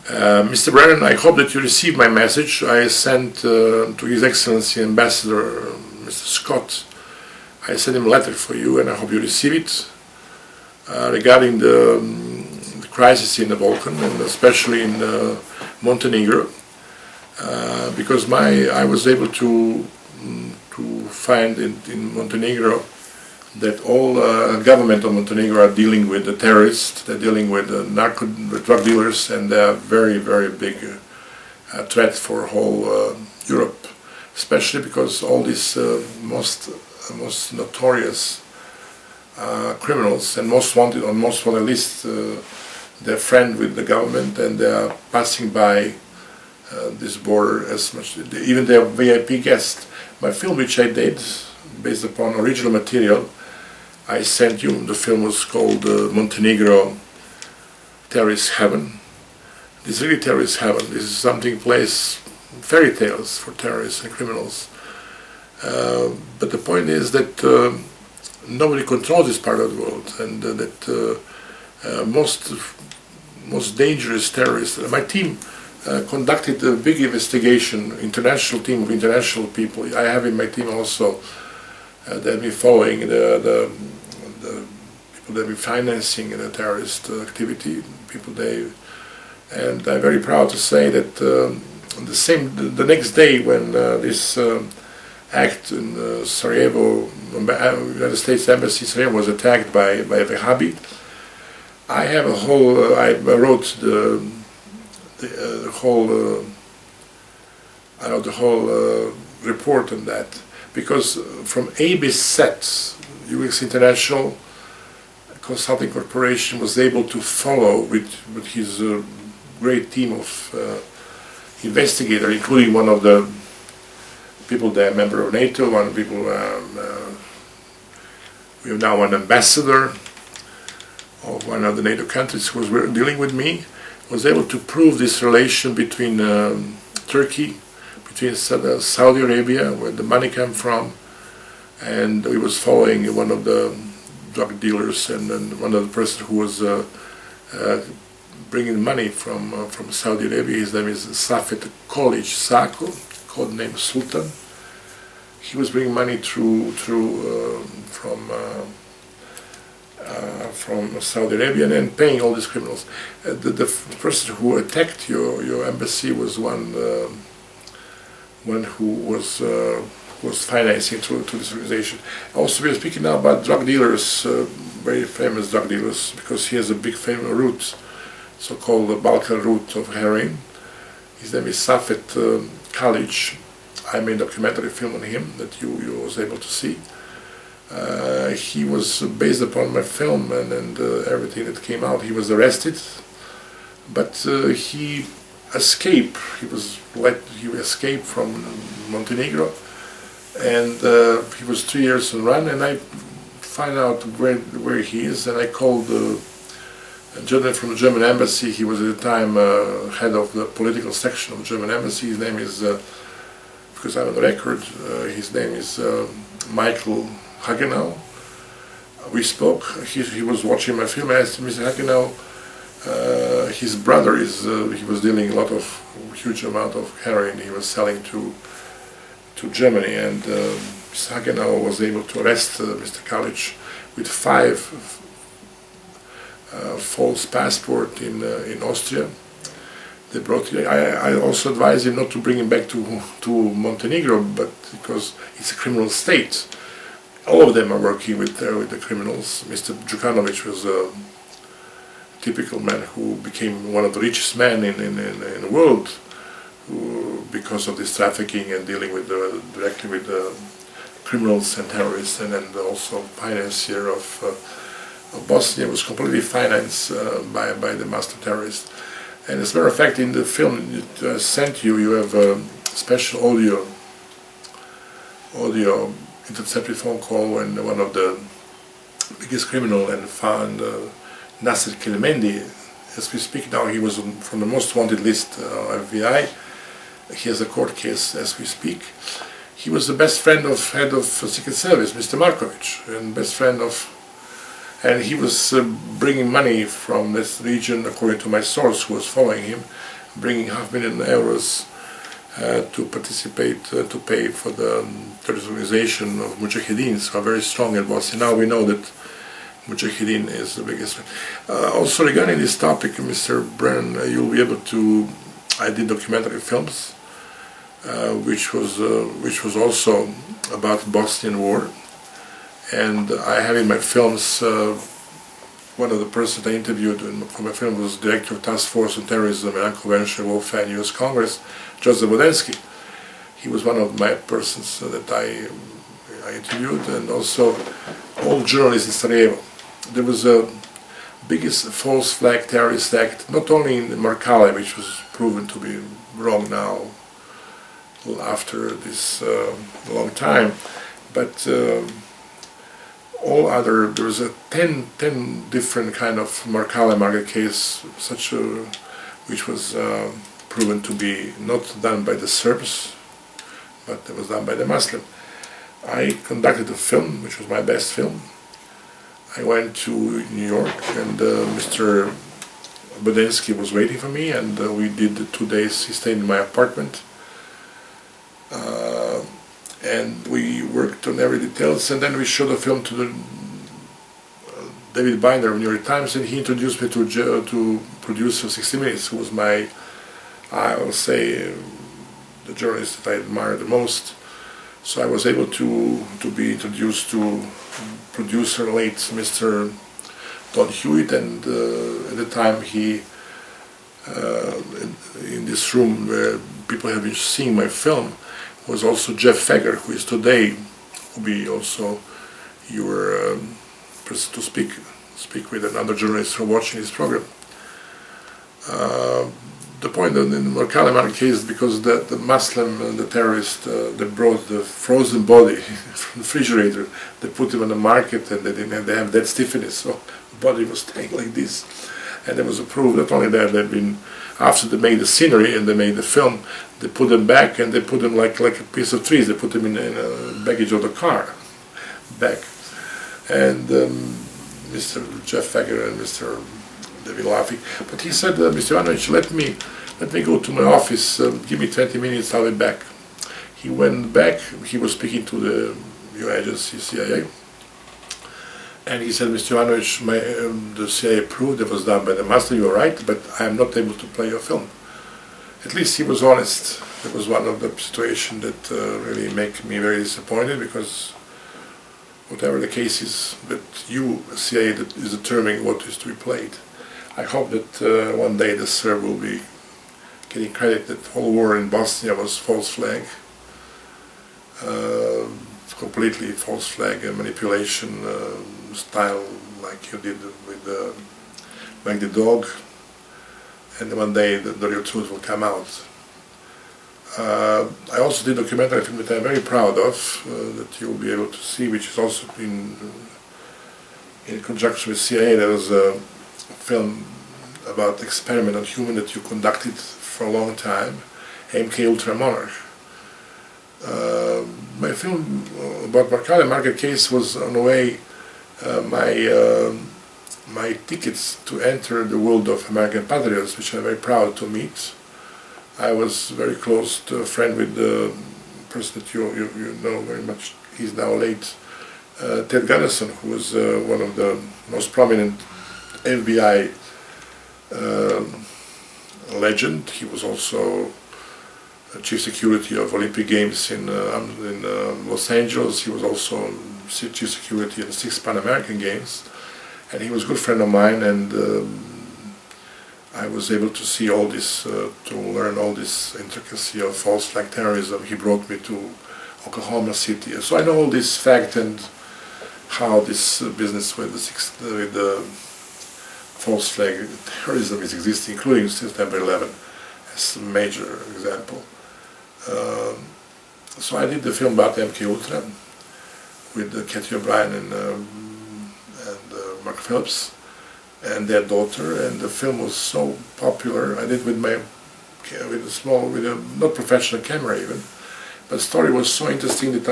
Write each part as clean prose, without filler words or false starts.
Mr. Brennan, I hope that you received my message. I sent to His Excellency Ambassador Mr. Scott. I sent him a letter for you, and I hope you receive it regarding the crisis in the Balkan, and especially in Montenegro, because I was able to find in Montenegro that all government of Montenegro are dealing with the terrorists, they're dealing with the drug dealers, and they're very, very big threat for whole Europe, especially because all these most notorious criminals and most wanted list, they're friend with the government, and they are passing by this border as much. Even their VIP guests. My film, which I did based upon original material, I sent you. The film was called Montenegro Terrorist Heaven. This is really terrorist heaven. This is something place, fairy tales for terrorists and criminals. But the point is that nobody controls this part of the world, and that most dangerous terrorists. My team conducted a big investigation, international team of international people. I have in my team also that have been following the people that have been financing the terrorist activity. And I'm very proud to say that the next day when this act in Sarajevo, United States Embassy in Sarajevo was attacked by Wahhabi, I have a whole. I wrote the whole report on that, because from ABIS sets, UX International Consulting Corporation was able to follow with his great team of investigators, including one of the people that are a member of NATO, one people, we have now an ambassador of one of the NATO countries who was dealing with me, was able to prove this relation between Turkey, between Saudi Arabia, where the money came from, and he was following one of the drug dealers and one of the person who was bringing money from Saudi Arabia. His name is Safet Kolic Sako, codename Sultan. He was bringing money from Saudi Arabia and paying all these criminals. The person who attacked your embassy was one who was financing through this organization. Also, we are speaking now about drug dealers, very famous drug dealers, because he has a big famous route, so-called the Balkan route of heroin. His name is Safet Kalic. I made a documentary film on him that you was able to see. He was based upon my film and everything that came out. He was arrested, but he escaped. He escaped from Montenegro, and he was 3 years on run. And I find out where he is, and I called a gentleman from the German embassy. He was at the time head of the political section of the German embassy. His name is, because I'm on the record, his name is Michael Hagenau. We spoke. He was watching my film. I asked Mr. Hagenau, his brother he was dealing huge amount of heroin. He was selling to Germany, and Mr. Hagenau was able to arrest Mr. Kalic with 5 false passport in Austria. They brought. I also advised him not to bring him back to Montenegro, but because it's a criminal state. All of them are working with the criminals. Mr. Djukanovic was a typical man who became one of the richest men in the world, because of this trafficking and dealing with directly with the criminals and terrorists, and then also financier of Bosnia was completely financed by the master terrorist. And as a matter of fact, in the film it sent you have a special audio intercepted phone call when one of the biggest criminal and found Nasser Kelmendi. As we speak now, he was from the most wanted list of FBI. He has a court case as we speak. He was the best friend of head of Secret Service, Mr. Markovic, and best friend of. And he was bringing money from this region, according to my source who was following him, bringing €500,000 to participate, to pay for the terrorist organization of Mujahideen, so very strong in Bosnia. Now we know that Mujahideen is the biggest. Also regarding this topic, Mr. Brennan, you'll be able to, I did documentary films, which was also about Bosnian war, and I have in my films, one of the persons I interviewed for my film was Director of Task Force on Terrorism and Unconventional Warfare in U.S. Congress, Joseph Bodensky. He was one of my persons that I interviewed, and also all journalists in Sarajevo. There was a biggest false flag terrorist act, not only in Markale, which was proven to be wrong now, after this long time, but all other, there was a 10 different kind of Markale market case, which was proven to be not done by the Serbs, but it was done by the Muslim. I conducted a film, which was my best film. I went to New York, and Mr. Bodensky was waiting for me, and we did 2 days. He stayed in my apartment, and we worked on every details, and then we showed the film to the David Binder of New York Times, and he introduced me to producer 60 Minutes, who was my, I will say, the journalist that I admired the most. So I was able to be introduced to producer late Mr. Don Hewitt, and at the time he, in this room where people have been seeing my film, was also Jeff Fagger, who is today, will be also your person to speak with, another journalist who are watching this program. The point in the Markale case is because the Muslim and the terrorist, they brought the frozen body from the refrigerator, they put him on the market, and they have that stiffness, so the body was staying like this. And there was a proof, not only that, they've been, after they made the scenery and they made the film, they put them back, and they put them like a piece of trees, they put them in a baggage of the car, back. And Mr. Jeff Fagger and Mr. David laughing, but he said, Mr. Ivanovic, let me go to my office, give me 20 minutes, I'll be back. He went back, he was speaking to the new agency, CIA, and he said, Mr. Ivanovic, the CIA proved it was done by the master, you are right, but I am not able to play your film. At least he was honest. It was one of the situations that really make me very disappointed, because whatever the case is, that you, CIA, that is determining what is to be played. I hope that one day the Serb will be getting credit that the whole war in Bosnia was false flag, completely false flag and manipulation style, like you did with Mike the Dog, and one day the real truth will come out. I also did a documentary film that I'm very proud of, that you'll be able to see, which is also in conjunction with CIA. There was a film about experiment on human that you conducted for a long time, MK Ultra Monarch. My film about Markale market case was, in a way, my tickets to enter the world of American patriots, which I'm very proud to meet. I was very close to a friend with the person that you know very much. He's now late, Ted Gunnison, who was one of the most prominent FBI legend. He was also chief security of Olympic Games in Los Angeles. He was also chief security in the 6 Pan American Games, and he was a good friend of mine, and I was able to see all this, to learn all this intricacy of false flag terrorism. He brought me to Oklahoma City, so I know all this fact and how this business with the false flag terrorism is existing, including September 11 as a major example. So I did the film about MK Ultra with Kathy O'Brien and Mark Phillips and their daughter, and the film was so popular. I did with a not professional camera even, but the story was so interesting that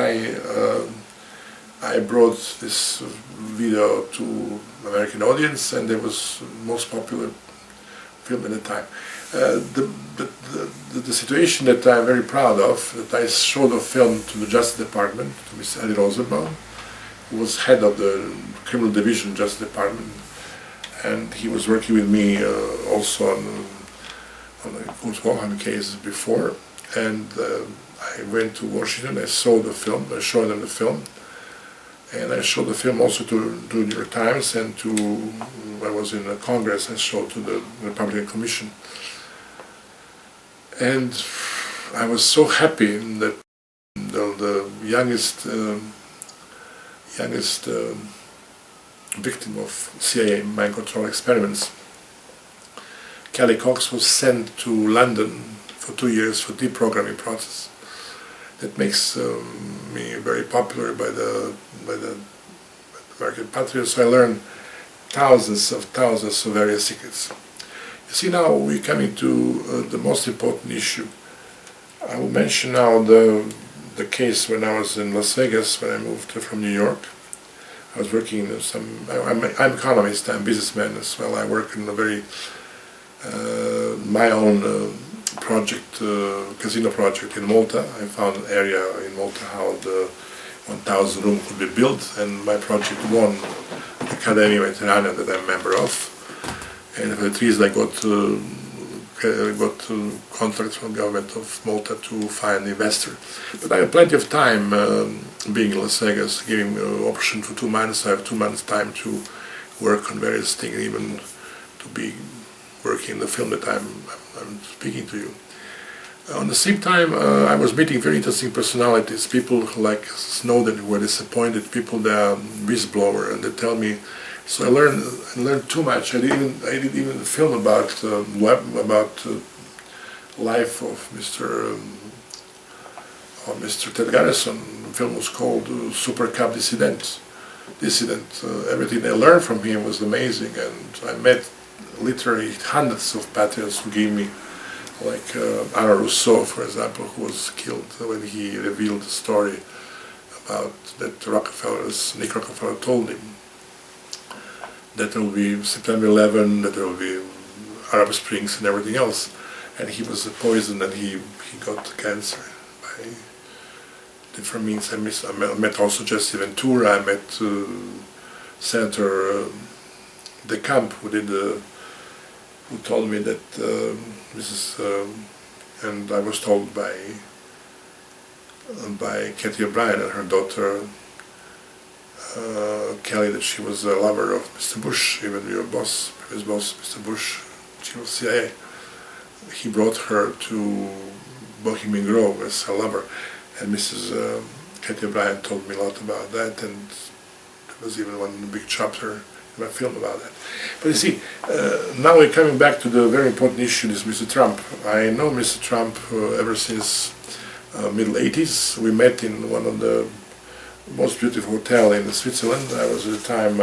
I brought this video to American audience, and it was the most popular film at the time. The situation that I'm very proud of, that I showed a film to the Justice Department, to Mr. Eddie Rosenbaum, who was head of the Criminal Division Justice Department, and he was working with me also on the Volkswagen case before, and I went to Washington, I saw the film, I showed them the film, and I showed the film also to the New York Times, and to, I was in Congress, I showed to the Republican Commission. And I was so happy that the youngest victim of CIA mind control experiments, Kelly Cox, was sent to London for 2 years for deprogramming process. That makes me very popular by the American patriots. So I learned thousands of various secrets. You see, now we're coming to the most important issue. I will mention now the case when I was in Las Vegas, when I moved from New York. I was working in I'm an economist, I'm a businessman as well. I work in a very, my own project, casino project in Malta. I found an area in Malta how the 1,000 room could be built, and my project won the Academy Mediterranean that I'm a member of. And for the reason I got contracts from the government of Malta to find an investor. But I have plenty of time being in Las Vegas, giving option for 2 months. I have 2 months time to work on various things, even to be working in the film that I'm speaking to you. On the same time, I was meeting very interesting personalities, people like Snowden who were disappointed, people that are whistleblower, and they tell me. So I learned too much. I did even a film about life of Mr. Ted Garrison. The film was called Super Cub Dissident. Everything I learned from him was amazing, and I met literally hundreds of patriots who gave me, like Anna Rousseau, for example, who was killed when he revealed the story about that Nick Rockefeller told him that there will be September 11, that there will be Arab Springs and everything else. And he was poisoned, and he got cancer by different means. I met also Jesse Ventura, I met Senator De Camp, who told me that and I was told by Katie O'Brien and her daughter Kelly that she was a lover of Mr. Bush, even your previous boss, Mr. Bush, chief of CIA. He brought her to Bohemian Grove as a lover, and Mrs. Katie O'Brien told me a lot about that, and there was even one big chapter in my film about that. But you see, now we're coming back to the very important issue, is Mr. Trump. I know Mr. Trump ever since middle 80s. We met in one of the most beautiful hotel in Switzerland. I was at the time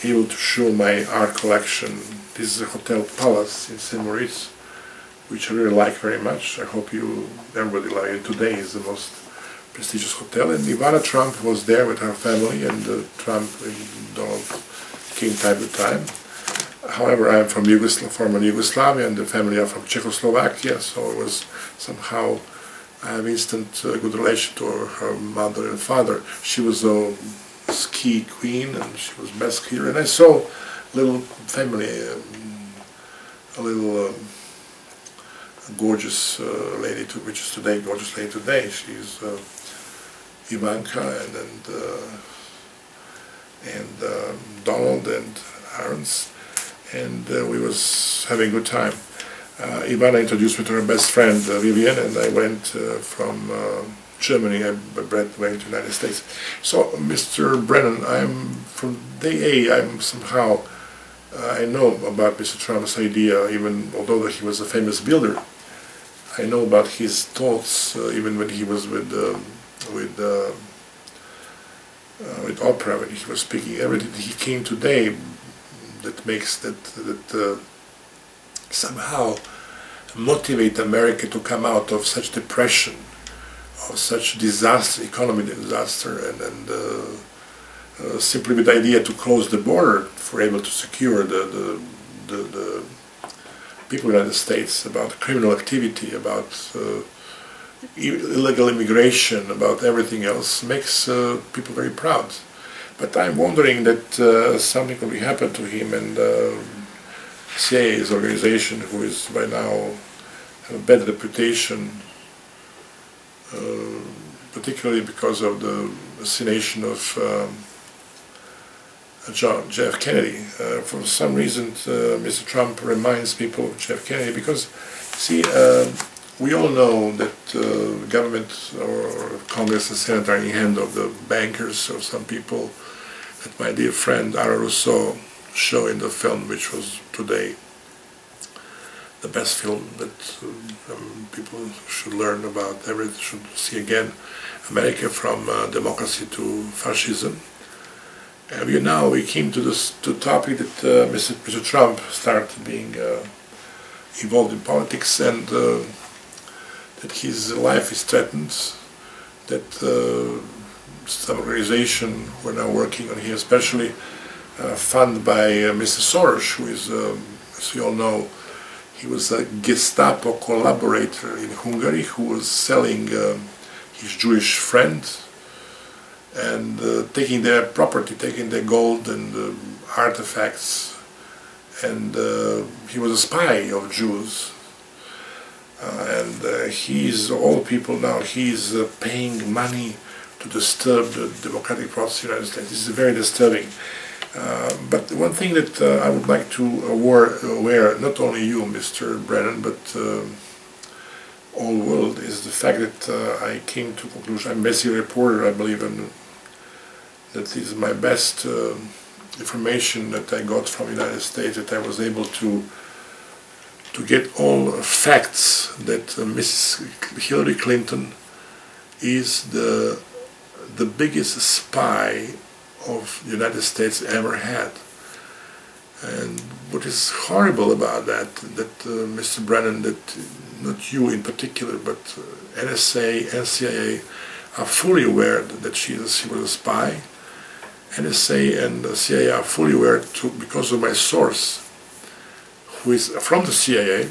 able to show my art collection. This is a Hotel Palace in St. Moritz, which I really like very much. I hope everybody like it. Today is the most prestigious hotel. And Ivana Trump was there with her family, and Trump and Donald came time to time. However, I am from former Yugoslavia, and the family are from Czechoslovakia, so it was somehow I have instant good relation to her mother and father. She was a ski queen, and she was best skier. And I saw a little family, a little gorgeous lady, which is today gorgeous lady today. She's Ivanka and Donald and Aaron's, and we was having a good time. Ivana introduced me to her best friend Vivian, and I went from Germany, I went to the United States. So, Mr. Brennan, I'm from day A, I'm somehow, I know about Mr. Trump's idea, even although he was a famous builder. I know about his thoughts, even when he was with Oprah, when he was speaking, everything he came today, that makes that somehow motivate America to come out of such depression, of such disaster, economic disaster, and simply with the idea to close the border for able to secure the people in the United States, about criminal activity, about illegal immigration, about everything else, makes people very proud. But I'm wondering that something could happen to him and CIA's organization, who is by now have a bad reputation, particularly because of the assassination of John F. Kennedy. For some reason, Mr. Trump reminds people of Jeff Kennedy because, see, we all know that government or Congress and Senate are in the hand of the bankers or some people that my dear friend Ara Rousseau showed in the film, which was today the best film that people should learn about, should see again, America from democracy to fascism. And we came to this topic that Mr. Trump started being involved in politics, and that his life is threatened, that some organization who are now working on him, especially funded by Mr. Soros, who is, as we all know, he was a Gestapo collaborator in Hungary who was selling his Jewish friend and taking their property, taking their gold and artifacts, and he was a spy of Jews. And he's, all people now, he's paying money to disturb the democratic process in the United States. This is very disturbing. But one thing that I would like to aware, not only you, Mr. Brennan, but all world, is the fact that I came to conclusion. I'm a messy reporter, I believe, and that is my best information that I got from the United States, that I was able to get all facts that Mrs. Hillary Clinton is the biggest spy of the United States ever had. And what is horrible about that Mr. Brennan, that not you in particular, but NSA and CIA are fully aware that she was a spy. NSA and CIA are fully aware too, because of my source, who is from the CIA,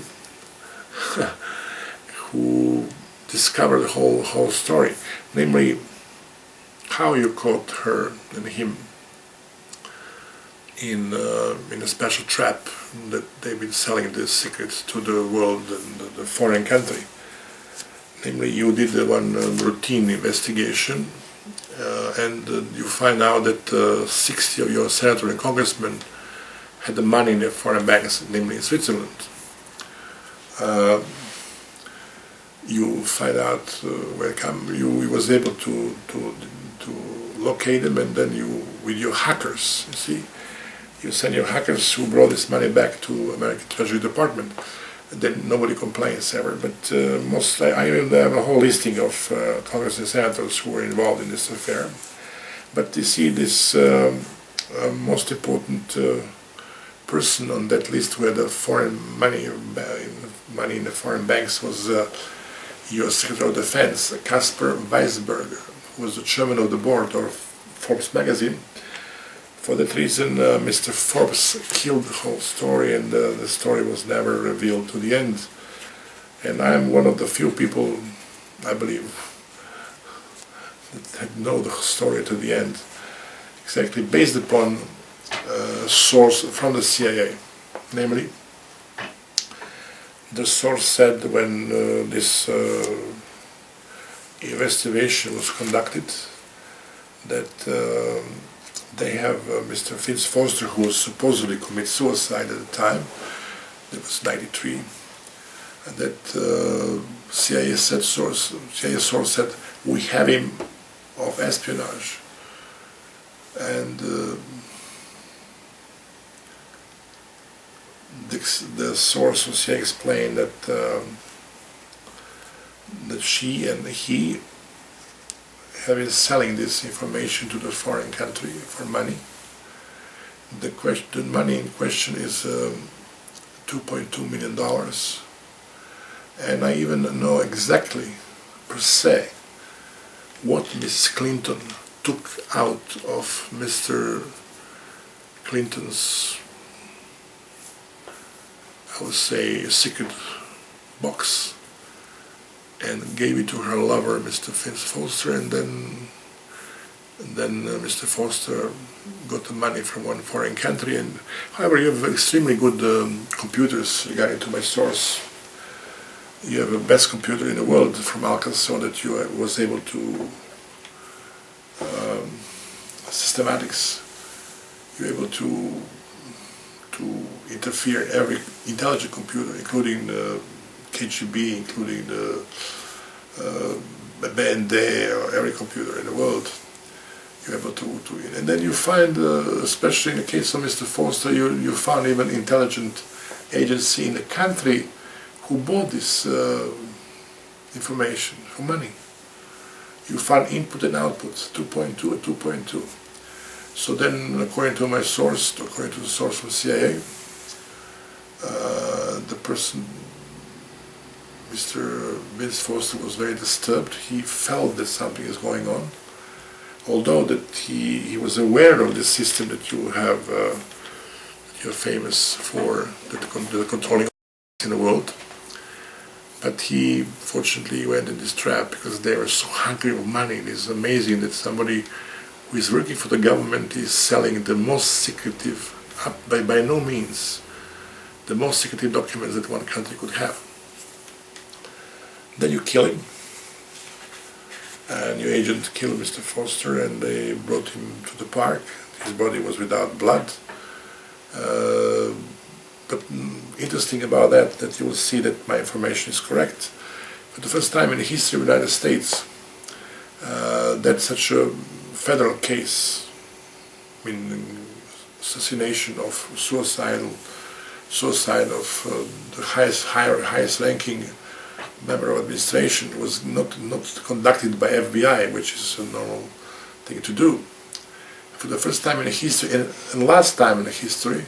who discovered the whole story, namely how you caught her and him in a special trap that they've been selling the secrets to the world and the foreign country. Namely, you did one routine investigation, and you find out that 60 of your senators and congressmen had the money in their foreign banks, namely in Switzerland. You find out you was able to locate them, and then you, with your hackers, you see, you send your hackers who brought this money back to American Treasury Department. And then nobody complains ever, but I have a whole listing of Congress and senators who were involved in this affair. But you see, this most important person on that list who had the foreign money in the foreign banks was U.S. Secretary of Defense, Caspar Weisberger, who was the chairman of the board of Forbes magazine. For that reason, Mr. Forbes killed the whole story, and the story was never revealed to the end. And I'm one of the few people, I believe, that know the story to the end, exactly based upon a source from the CIA. Namely, the source said when this investigation was conducted that they have Mr. Fitz Foster, who was supposedly committed suicide at the time, that was 93, and that CIA source said, we have him of espionage. And the source of CIA explained that that she and he have been selling this information to the foreign country for money. The money in question is $2.2 million. And I even know exactly, per se, what Mrs. Clinton took out of Mr. Clinton's I would say, a secret box and gave it to her lover, Mr. Vince Foster, and then Mr. Foster got the money from one foreign country. And however, you have extremely good computers regarding to my source. You have the best computer in the world from Alcazar that you was able to systematics. You're able to interfere every intelligent computer, including the KGB, including the BND, or every computer in the world. You're able to and then you find, especially in the case of Mr. Foster, you found even intelligent agency in the country who bought this information for money. You found input and output, 2.2 and 2.2. So then, according to my source, according to the source from CIA, the person, Mr. Vince Foster, was very disturbed. He felt that something is going on, although that he was aware of the system that you have, you're famous for, the controlling in the world. But he, fortunately, went in this trap because they were so hungry of money. It is amazing that somebody who is working for the government is selling the most secretive, by no means, the most secretive documents that one country could have. Then you kill him, and your agent killed Mr. Foster, and they brought him to the park. His body was without blood. But interesting about that you will see that my information is correct. For the first time in the history of the United States, that's such a federal case, I mean, assassination of suicide of the highest ranking member of administration was not conducted by FBI, which is a normal thing to do. For the first time in the history, and last time in the history,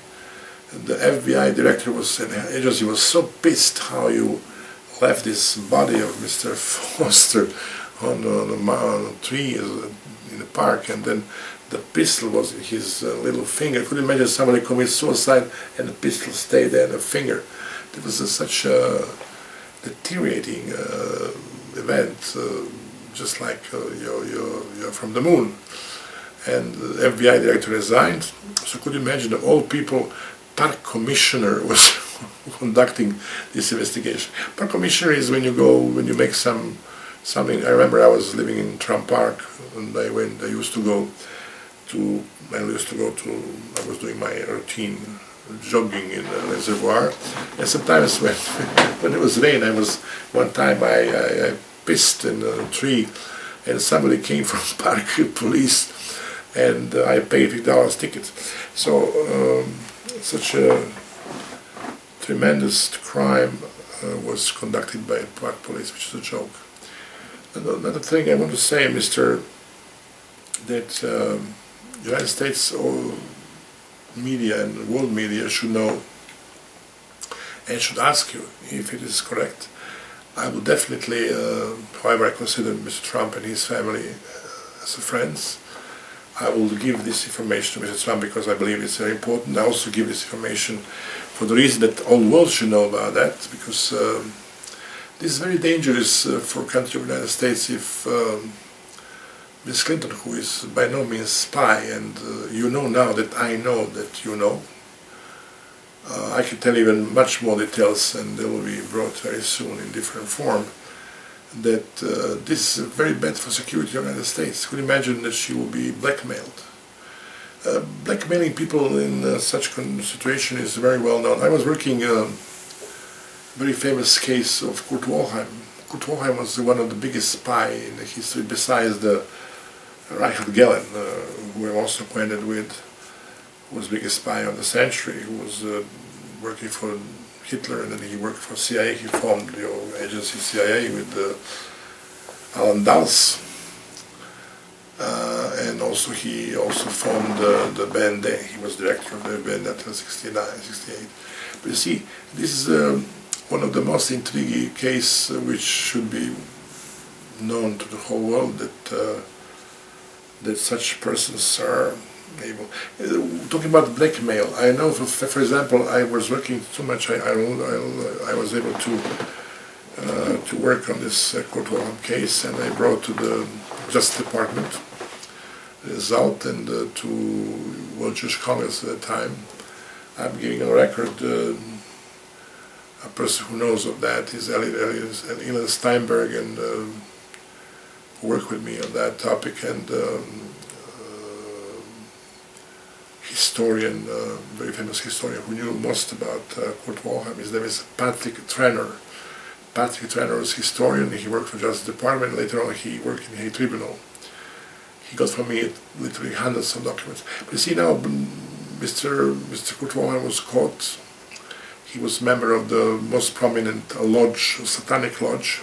the FBI director and agency was so pissed how you left this body of Mr. Foster on a tree in the park, and then the pistol was in his little finger. Could you imagine somebody commit suicide and the pistol stayed there in the finger? It was such a deteriorating event, just like you're from the moon. And the FBI director resigned. So could you imagine the old people? Park commissioner was conducting this investigation. Park commissioner is when you make something. I remember I was living in Trump Park, and I was doing my routine jogging in the reservoir, and sometimes when it was rain, one time I pissed in a tree, and somebody came from park police, and I paid $50 ticket. So such a tremendous crime was conducted by park police, which is a joke. Another thing I want to say, that United States media and world media should know and should ask you if it is correct. I will definitely, however I consider Mr. Trump and his family as friends, I will give this information to Mr. Trump because I believe it's very important. I also give this information for the reason that all the world should know about that, because this is very dangerous for a country of the United States if Ms. Clinton, who is by no means spy, and you know now that I know that you know, I can tell even much more details, and they will be brought very soon in different form, that this is very bad for security of the United States. Could you imagine that she will be blackmailed? Blackmailing people in such a situation is very well known. I was working a very famous case of Kurt Waldheim. Kurt Waldheim was one of the biggest spy in the history, besides the Reinhard Gehlen, who I'm also acquainted with, who was the biggest spy of the century, who was working for Hitler, and then he worked for CIA. He formed the agency CIA with Alan Dulles, and also he formed the BND. He was director of the BND until 69, 68. But you see, this is one of the most intriguing cases which should be known to the whole world, that such persons are able. Talking about blackmail, I know, for example, I was working too much. I was able to work on this court case, and I brought to the Justice Department the result, and to World Jewish Congress at the time. I'm giving on record. A person who knows of that is Elena Steinberg, and who worked with me on that topic, and historian, very famous historian who knew most about Kurt Waldheim. His name is Patrick Trenner. Patrick Trenner is a historian. He worked for the Justice Department. Later on, he worked in the Hague Tribunal. He got from me literally hundreds of documents. But you see now, Mr. Kurt Waldheim was caught. He was a member of the most prominent lodge, satanic lodge,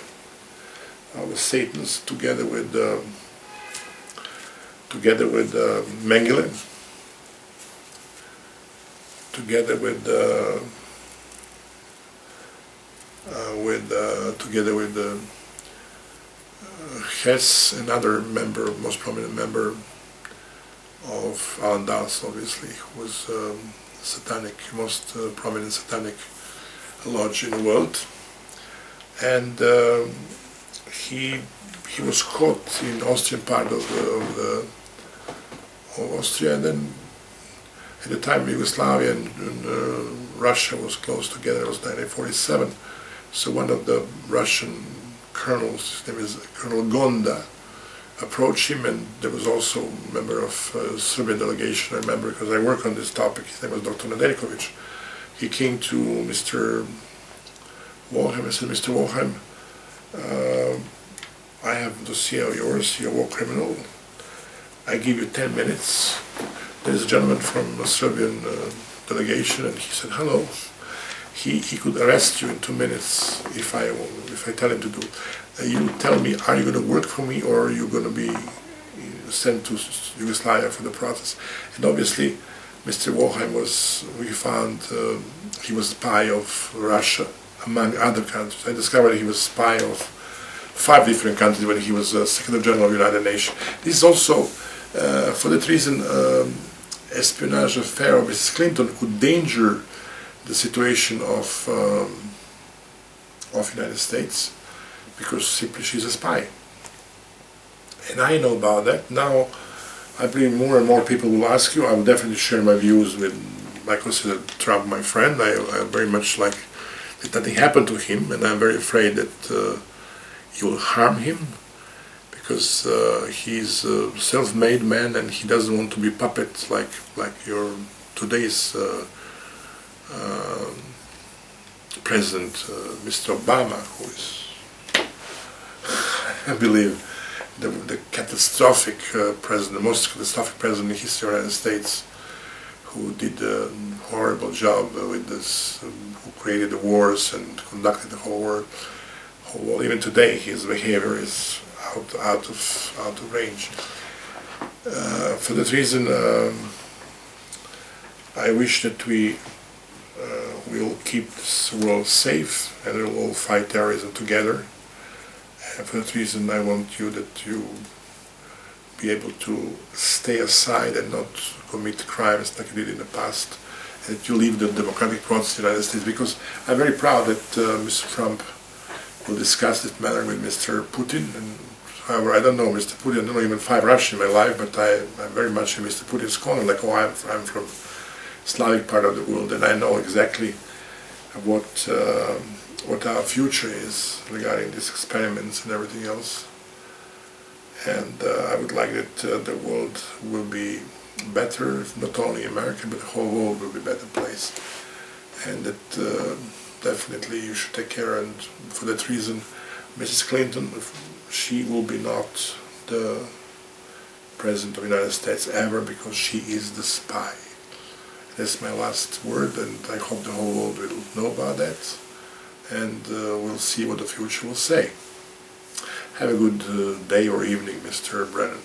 the Satans, together with Mengele, together with Hess, another member, most prominent member of Alan Dawes, obviously, who was satanic, most prominent satanic lodge in the world, and he was caught in the Austrian part of Austria, and then at the time Yugoslavia and Russia was close together. It was 1947. So one of the Russian colonels, his name is Colonel Gonda, approached him, and there was also a member of Serbian delegation, I remember, because I work on this topic. His name was Dr. Nedeljković. He came to Mr. Waldheim and said, Mr. Waldheim, I have a dossier of yours, you're a war criminal. I give you 10 minutes. There's a gentleman from a Serbian delegation, and he said, hello. He could arrest you in 2 minutes if I tell him to do. You tell me, are you going to work for me, or are you going to be sent to Yugoslavia for the process? And obviously, Mr. Waldheim was, we found, he was a spy of Russia, among other countries. I discovered he was a spy of 5 different countries when he was Secretary General of the United Nations. This is also, for that reason, espionage affair of Ms. Clinton could danger the situation of United States, because simply she's a spy. And I know about that. Now, I believe more and more people will ask you. I will definitely share my views with, I consider Trump my friend. I very much like that nothing happened to him, and I'm very afraid that you will harm him, because he's a self-made man, and he doesn't want to be puppet like your today's President, Mr. Obama, who is, I believe, the catastrophic president, the most catastrophic president in the history of the United States, who did a horrible job with this, who created the wars and conducted the whole war. Even today, his behavior is out of range. For that reason, I wish that we will keep this world safe, and we will all fight terrorism together. And for that reason, I want you to be able to stay aside and not commit crimes like you did in the past, and that you leave the democratic process in the United States, because I'm very proud that Mr. Trump will discuss this matter with Mr. Putin. And however, I don't know Mr. Putin, I don't know even 5 Russians in my life, but I'm very much in Mr. Putin's corner, like, oh, I'm from Slavic part of the world, and I know exactly what our future is regarding these experiments and everything else. And I would like that the world will be better, not only America, but the whole world will be a better place. And that definitely you should take care, and for that reason, Mrs. Clinton, she will be not the President of the United States ever, because she is the spy. That's my last word, and I hope the whole world will know about that, and we'll see what the future will say. Have a good day or evening, Mr. Brennan.